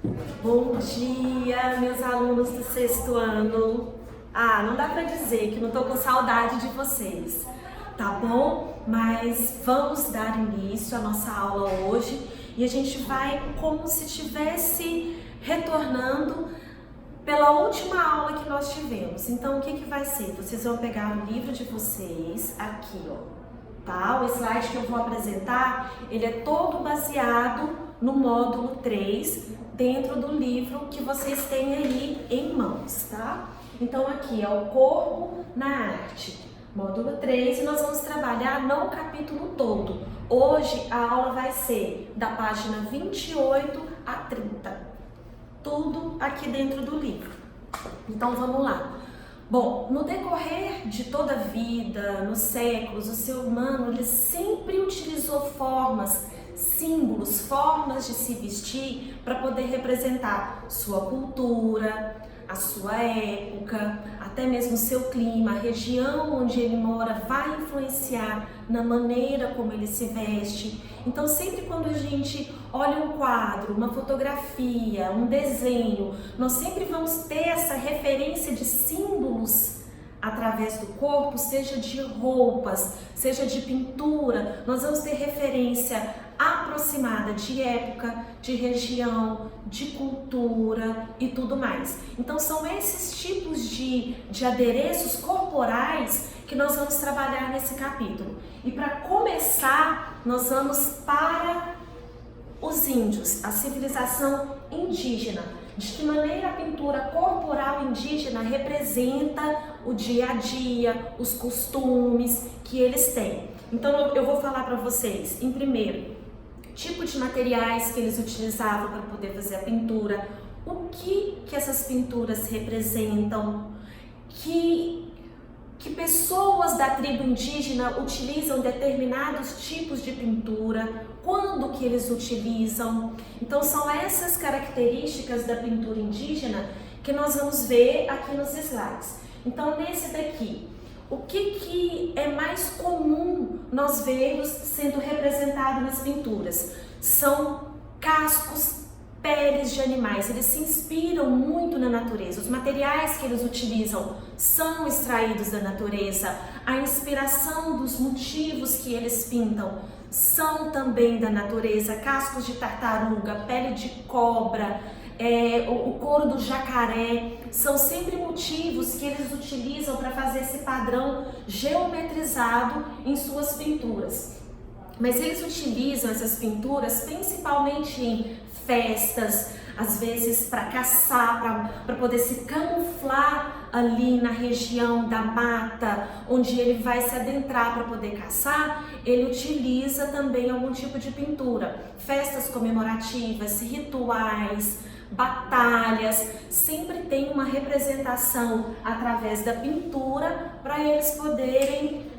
Bom dia, meus alunos do sexto ano. Não dá pra dizer que não tô com saudade de vocês, tá bom? Mas vamos dar início à nossa aula hoje e a gente vai como se estivesse retornando pela última aula que nós tivemos. Então, o que vai ser? Vocês vão pegar o livro de vocês aqui, ó, tá? O slide que eu vou apresentar, ele é todo baseado no módulo 3, dentro do livro que vocês têm aí em mãos, tá? Então aqui é o corpo na arte, módulo 3, e nós vamos trabalhar não o capítulo todo. Hoje a aula vai ser da página 28 a 30, tudo aqui dentro do livro. Então vamos lá. Bom, no decorrer de toda a vida, nos séculos, o ser humano ele sempre utilizou formas, símbolos, formas de se vestir para poder representar sua cultura, a sua época, até mesmo seu clima, a região onde ele mora vai influenciar na maneira como ele se veste. Então sempre quando a gente olha um quadro, uma fotografia, um desenho, nós sempre vamos ter essa referência de símbolos através do corpo, seja de roupas, seja de pintura, nós vamos ter referência aproximada de época, de região, de cultura e tudo mais. Então são esses tipos de adereços corporais que nós vamos trabalhar nesse capítulo. E para começar, nós vamos para os índios, a civilização indígena. De que maneira a pintura corporal indígena representa o dia a dia, os costumes que eles têm. Então eu vou falar para vocês, em primeiro, tipo de materiais que eles utilizavam para poder fazer a pintura, o que essas pinturas representam, que pessoas da tribo indígena utilizam determinados tipos de pintura, quando que eles utilizam. Então são essas características da pintura indígena que nós vamos ver aqui nos slides. Então nesse daqui, o que é mais comum nós vermos sendo representado nas pinturas? São cascos, peles de animais. Eles se inspiram muito na natureza. Os materiais que eles utilizam são extraídos da natureza. A inspiração dos motivos que eles pintam são também da natureza. Cascos de tartaruga, pele de cobra, o couro do jacaré, são sempre motivos que eles utilizam para fazer esse padrão geometrizado em suas pinturas. Mas eles utilizam essas pinturas principalmente em festas, às vezes para caçar, para poder se camuflar ali na região da mata, onde ele vai se adentrar para poder caçar. Ele utiliza também algum tipo de pintura. Festas comemorativas, rituais, batalhas, sempre tem uma representação através da pintura para eles poderem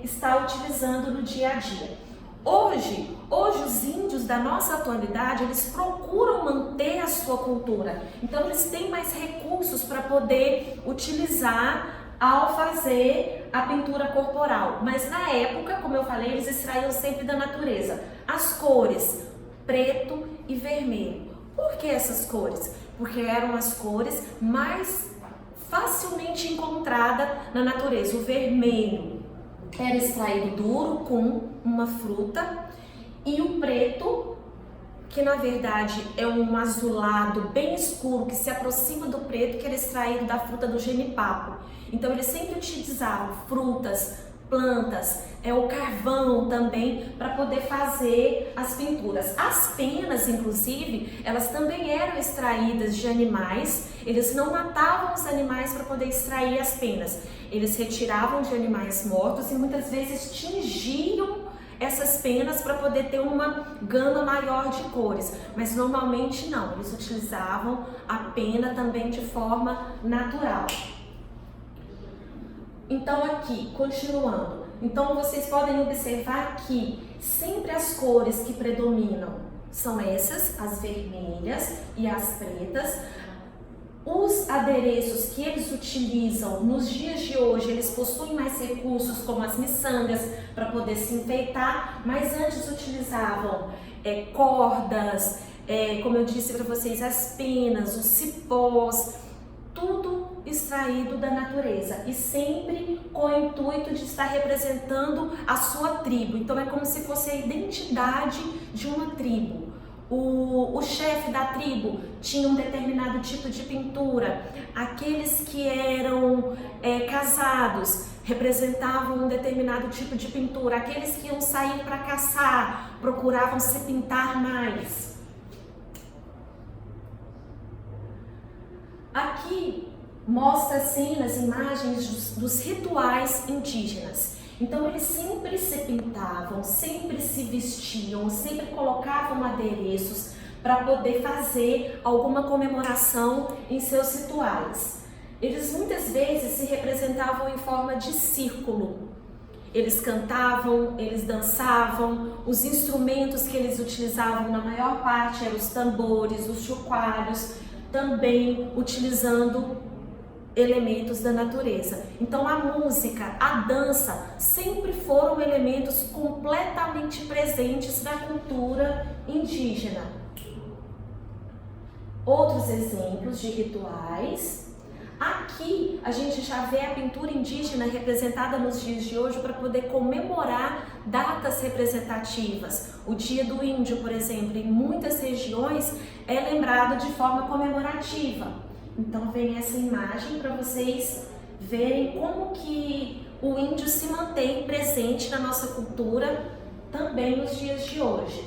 estar utilizando no dia a dia. Hoje os índios da nossa atualidade, eles procuram manter a sua cultura. Então eles têm mais recursos para poder utilizar ao fazer a pintura corporal. Mas na época, como eu falei, eles extraíam sempre da natureza. As cores, preto e vermelho. Por que essas cores? Porque eram as cores mais facilmente encontradas na natureza. O vermelho era extraído duro com uma fruta, e o preto, que na verdade é um azulado bem escuro que se aproxima do preto, que era extraído da fruta do genipapo. Então eles sempre utilizavam frutas, plantas, o carvão também para poder fazer as pinturas. As penas, inclusive, elas também eram extraídas de animais. Eles não matavam os animais para poder extrair as penas. Eles retiravam de animais mortos e muitas vezes tingiam essas penas para poder ter uma gama maior de cores. Mas normalmente não, eles utilizavam a pena também de forma natural. Então aqui, continuando, então vocês podem observar que sempre as cores que predominam são essas, as vermelhas e as pretas. Os adereços que eles utilizam nos dias de hoje, eles possuem mais recursos como as miçangas para poder se enfeitar, mas antes utilizavam cordas, como eu disse para vocês, as penas, os cipós, tudo extraído da natureza e sempre com o intuito de estar representando a sua tribo. Então é como se fosse a identidade de uma tribo. O chefe da tribo tinha um determinado tipo de pintura. Aqueles que eram casados representavam um determinado tipo de pintura. Aqueles que iam sair para caçar procuravam se pintar mais. Aqui mostra assim nas imagens dos rituais indígenas. Então eles sempre se pintavam, sempre se vestiam, sempre colocavam adereços para poder fazer alguma comemoração em seus rituais. Eles muitas vezes se representavam em forma de círculo. Eles cantavam, eles dançavam, os instrumentos que eles utilizavam na maior parte eram os tambores, os chocalhos, também utilizando elementos da natureza. Então a música, a dança sempre foram elementos completamente presentes na cultura indígena. Outros exemplos de rituais. Aqui a gente já vê a pintura indígena representada nos dias de hoje para poder comemorar datas representativas. O Dia do Índio, por exemplo, em muitas regiões é lembrado de forma comemorativa. Então vem essa imagem para vocês verem como que o índio se mantém presente na nossa cultura também nos dias de hoje.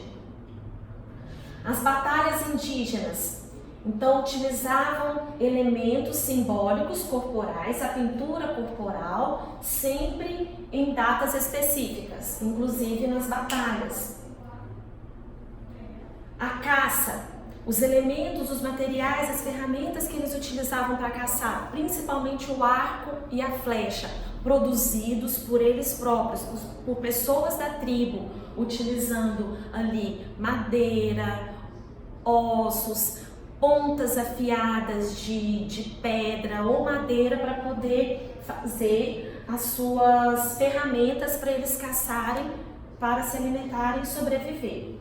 As batalhas indígenas, então utilizavam elementos simbólicos corporais, a pintura corporal, sempre em datas específicas, inclusive nas batalhas. A caça, os elementos, os materiais, as ferramentas que eles utilizavam para caçar, principalmente o arco e a flecha, produzidos por eles próprios, por pessoas da tribo, utilizando ali madeira, ossos, pontas afiadas de pedra ou madeira para poder fazer as suas ferramentas para eles caçarem, para se alimentarem e sobreviver.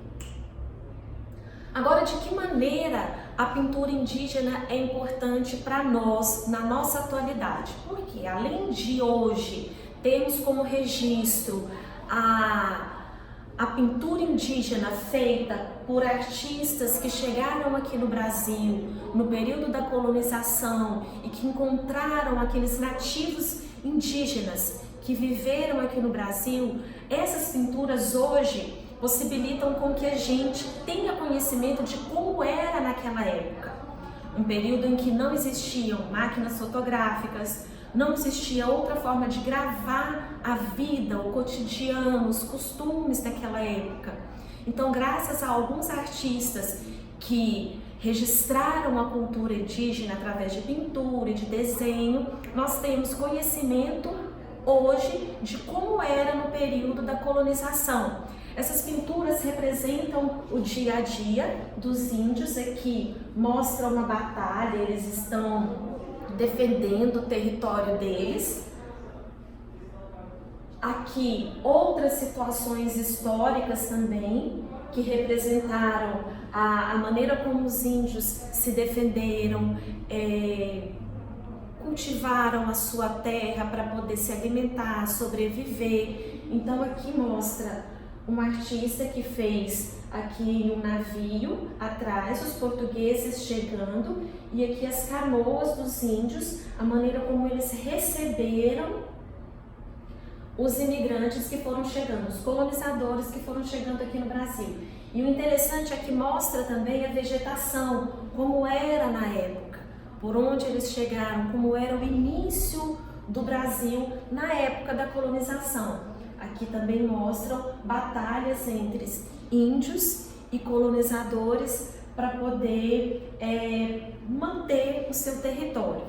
Agora, de que maneira a pintura indígena é importante para nós na nossa atualidade? Porque além de hoje termos como registro a pintura indígena feita por artistas que chegaram aqui no Brasil no período da colonização e que encontraram aqueles nativos indígenas que viveram aqui no Brasil, essas pinturas hoje possibilitam com que a gente tenha conhecimento de como era naquela época. Um período em que não existiam máquinas fotográficas, não existia outra forma de gravar a vida, o cotidiano, os costumes daquela época. Então, graças a alguns artistas que registraram a cultura indígena através de pintura e de desenho, nós temos conhecimento hoje de como era no período da colonização. Essas pinturas representam o dia a dia dos índios. Aqui mostra uma batalha, eles estão defendendo o território deles. Aqui outras situações históricas também que representaram a maneira como os índios se defenderam, cultivaram a sua terra para poder se alimentar, sobreviver. Então aqui mostra um artista que fez aqui um navio atrás, os portugueses chegando, e aqui as canoas dos índios, a maneira como eles receberam os imigrantes que foram chegando, os colonizadores que foram chegando aqui no Brasil. E o interessante é que mostra também a vegetação, como era na época, por onde eles chegaram, como era o início do Brasil na época da colonização. Aqui também mostram batalhas entre índios e colonizadores para poder manter o seu território.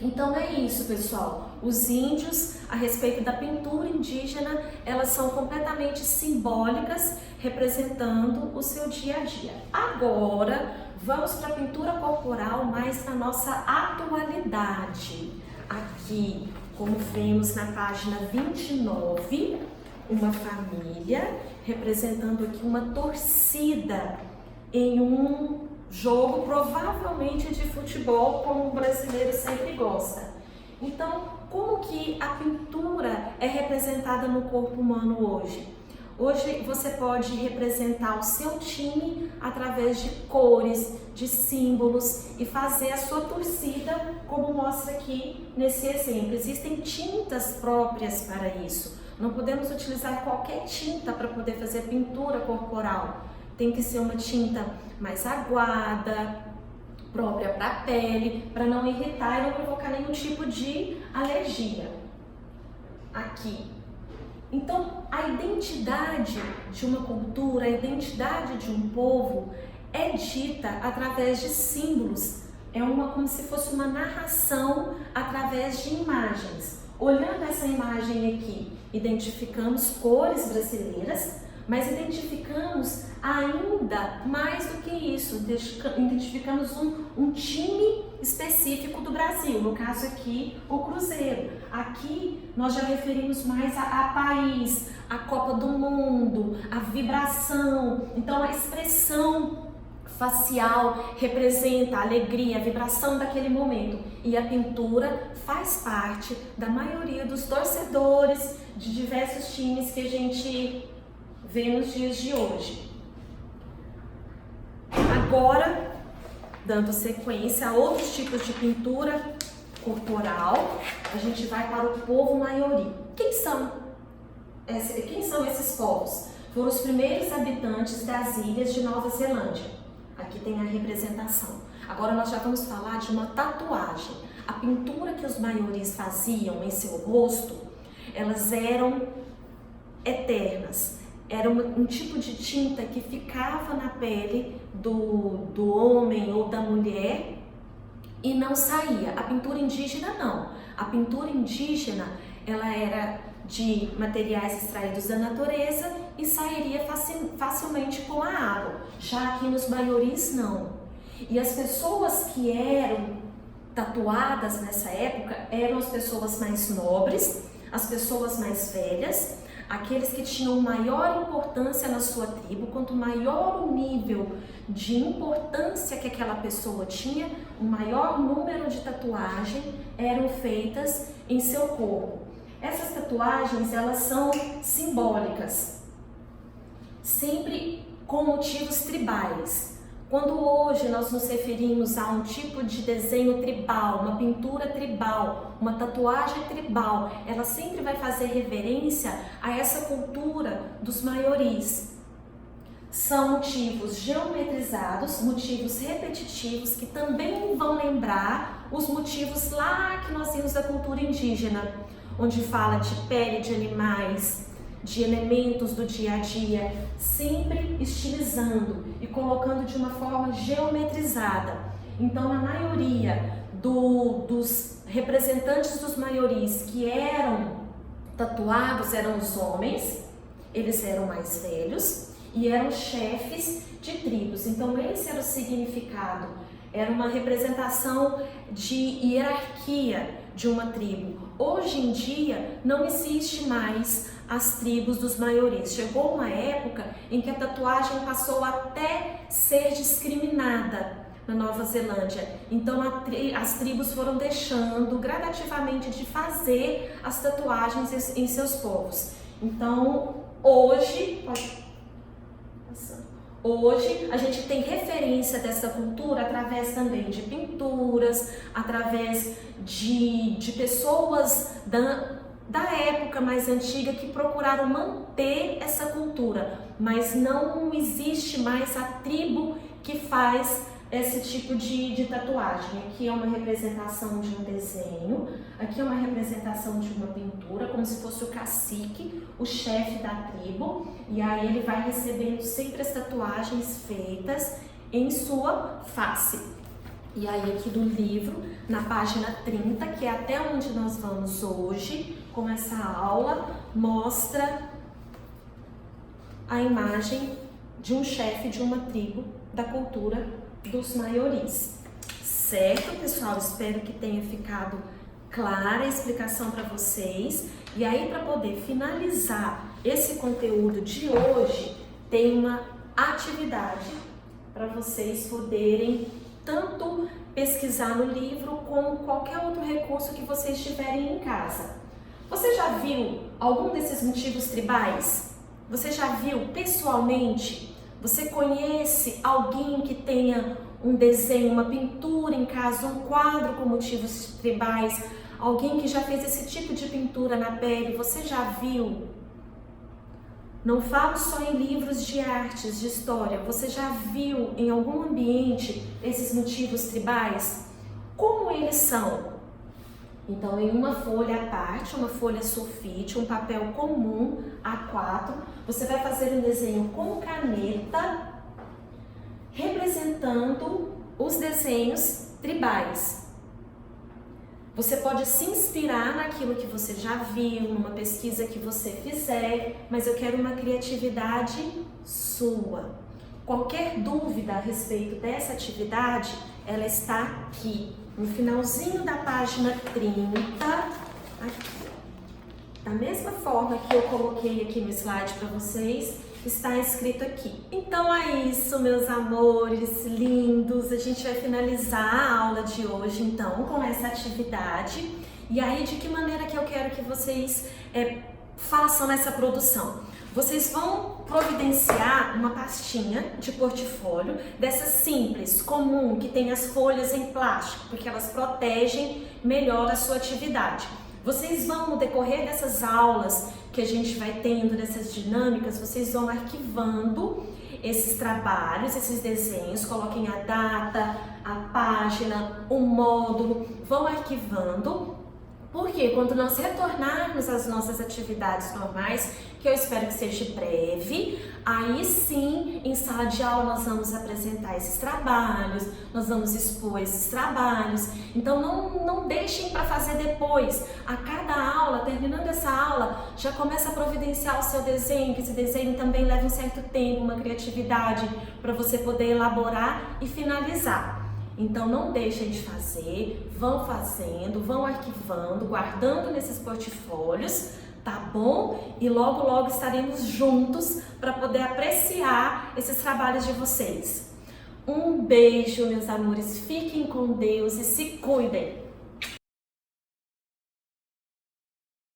Então é isso, pessoal. Os índios, a respeito da pintura indígena, elas são completamente simbólicas, representando o seu dia a dia. Agora, vamos para a pintura corporal mais na nossa atualidade. Aqui, como vemos na página 29, uma família representando aqui uma torcida em um jogo provavelmente de futebol, como o brasileiro sempre gosta. Então, como que a pintura é representada no corpo humano hoje? Hoje você pode representar o seu time através de cores, de símbolos e fazer a sua torcida, como mostra aqui nesse exemplo. Existem tintas próprias para isso. Não podemos utilizar qualquer tinta para poder fazer pintura corporal. Tem que ser uma tinta mais aguada, própria para a pele, para não irritar e não provocar nenhum tipo de alergia. Aqui. Então, a identidade de uma cultura, a identidade de um povo é dita através de símbolos. É como se fosse uma narração através de imagens. Olhando essa imagem aqui, identificamos cores brasileiras, mas identificamos ainda mais do que isso, identificamos um time específico do Brasil, no caso aqui o Cruzeiro. Aqui nós já referimos mais a país, a Copa do Mundo, a vibração. Então a expressão facial representa a alegria, a vibração daquele momento. E a pintura faz parte da maioria dos torcedores de diversos times que a gente vê nos dias de hoje. Agora, dando sequência a outros tipos de pintura corporal, a gente vai para o povo maiori. Quem são esses povos? Foram os primeiros habitantes das ilhas de Nova Zelândia. Aqui tem a representação. Agora nós já vamos falar de uma tatuagem. A pintura que os maioris faziam em seu rosto, elas eram eternas. Era um tipo de tinta que ficava na pele do homem ou da mulher e não saía. A pintura indígena não. A pintura indígena, ela era de materiais extraídos da natureza e sairia facilmente com a água. Já aqui nos maioris não. E as pessoas que eram tatuadas nessa época eram as pessoas mais nobres, as pessoas mais velhas, aqueles que tinham maior importância na sua tribo. Quanto maior o nível de importância que aquela pessoa tinha, o maior número de tatuagens eram feitas em seu corpo. Essas tatuagens, elas são simbólicas, sempre com motivos tribais. Quando hoje nós nos referimos a um tipo de desenho tribal, uma pintura tribal, uma tatuagem tribal, ela sempre vai fazer reverência a essa cultura dos maioris. São motivos geometrizados, motivos repetitivos, que também vão lembrar os motivos lá que nós vimos da cultura indígena, onde fala de pele de animais, de elementos do dia a dia, sempre estilizando e colocando de uma forma geometrizada. Então, na maioria dos representantes dos maioris que eram tatuados eram os homens, eles eram mais velhos e eram chefes de tribos. Então, esse era o significado, era uma representação de hierarquia de uma tribo. Hoje em dia, não existe mais as tribos dos maioris. Chegou uma época em que a tatuagem passou até ser discriminada na Nova Zelândia. Então as tribos foram deixando gradativamente de fazer as tatuagens em seus povos. Então hoje a gente tem referência dessa cultura através também de pinturas, através de pessoas da época mais antiga que procuraram manter essa cultura, mas não existe mais a tribo que faz esse tipo de tatuagem. Aqui é uma representação de um desenho, aqui é uma representação de uma pintura, como se fosse o cacique, o chefe da tribo, e aí ele vai recebendo sempre as tatuagens feitas em sua face. E aí aqui do livro, na página 30, que é até onde nós vamos hoje, com essa aula, mostra a imagem de um chefe de uma tribo da cultura dos maioris. Certo, pessoal? Espero que tenha ficado clara a explicação para vocês. E aí, para poder finalizar esse conteúdo de hoje, tem uma atividade para vocês poderem tanto pesquisar no livro como qualquer outro recurso que vocês tiverem em casa. Você já viu algum desses motivos tribais? Você já viu pessoalmente? Você conhece alguém que tenha um desenho, uma pintura em casa, um quadro com motivos tribais? Alguém que já fez esse tipo de pintura na pele? Você já viu? Não falo só em livros de artes, de história. Você já viu em algum ambiente esses motivos tribais? Como eles são? Então, em uma folha à parte, uma folha sulfite, um papel comum A4, você vai fazer um desenho com caneta representando os desenhos tribais. Você pode se inspirar naquilo que você já viu, numa pesquisa que você fizer, mas eu quero uma criatividade sua. Qualquer dúvida a respeito dessa atividade, ela está aqui, no finalzinho da página 30, aqui. Da mesma forma que eu coloquei aqui no slide para vocês, está escrito aqui. Então é isso, meus amores lindos, a gente vai finalizar a aula de hoje então com essa atividade. E aí, de que maneira que eu quero que vocês façam essa produção? Vocês vão providenciar uma pastinha de portfólio, dessa simples, comum, que tem as folhas em plástico, porque elas protegem melhor a sua atividade. Vocês vão, no decorrer dessas aulas que a gente vai tendo, dessas dinâmicas, vocês vão arquivando esses trabalhos, esses desenhos, coloquem a data, a página, o módulo, vão arquivando, porque quando nós retornarmos às nossas atividades normais, que eu espero que seja breve, aí sim, em sala de aula nós vamos apresentar esses trabalhos, nós vamos expor esses trabalhos, então não deixem para fazer depois. A cada aula, terminando essa aula, já começa a providenciar o seu desenho, que esse desenho também leva um certo tempo, uma criatividade para você poder elaborar e finalizar. Então não deixem de fazer, vão fazendo, vão arquivando, guardando nesses portfólios, tá bom? E logo logo estaremos juntos para poder apreciar esses trabalhos de vocês. Um beijo, meus amores, fiquem com Deus e se cuidem!